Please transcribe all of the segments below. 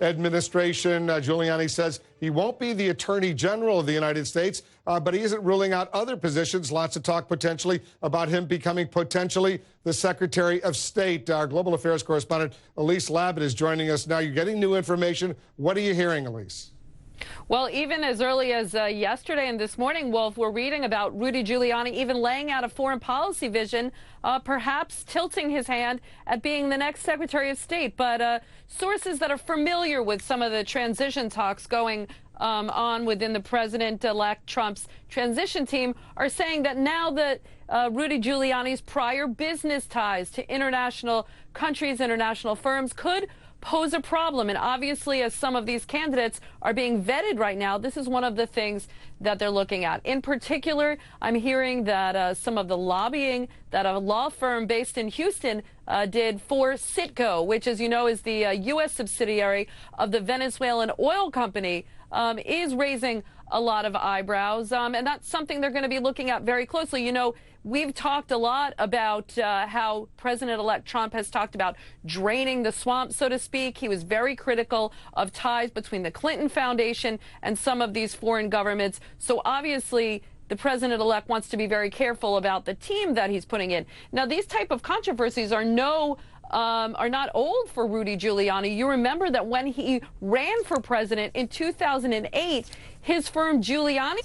administration. Giuliani says he won't be the Attorney General of the United States, but he isn't ruling out other positions. Lots of talk potentially about him becoming potentially the Secretary of State. Our global affairs correspondent Elise Labott is joining us now. You're getting new information. What are you hearing, Elise? Well, even as early as yesterday and this morning, Wolf, we're reading about Rudy Giuliani even laying out a foreign policy vision, perhaps tilting his hand at being the next Secretary of State. But sources that are familiar with some of the transition talks going on within the President-elect Trump's transition team are saying that now that Rudy Giuliani's prior business ties to international countries, international firms could pose a problem. And obviously, as some of these candidates are being vetted right now, this is one of the things that they're looking at. In particular, I'm hearing that some of the lobbying that a law firm based in Houston did for Citgo, which, as you know, is the U.S. subsidiary of the Venezuelan oil company, is raising a lot of eyebrows. And that's something they're going to be looking at very closely. You know, we've talked a lot about how President-elect Trump has talked about draining the swamp, so to speak. He was very critical of ties between the Clinton Foundation and some of these foreign governments. So obviously, the president-elect wants to be very careful about the team that he's putting in. Now, these type of controversies are not old for Rudy Giuliani. You remember that when he ran for president in 2008, his firm Giuliani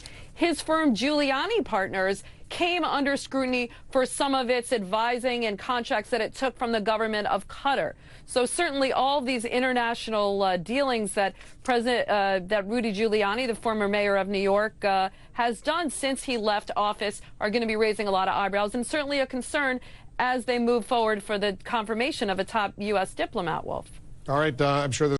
Partners came under scrutiny for some of its advising and contracts that it took from the government of Qatar. So certainly all of these international dealings that that Rudy Giuliani, the former mayor of New York, has done since he left office are going to be raising a lot of eyebrows, and certainly a concern as they move forward for the confirmation of a top U.S. diplomat, Wolf. All right, I'm sure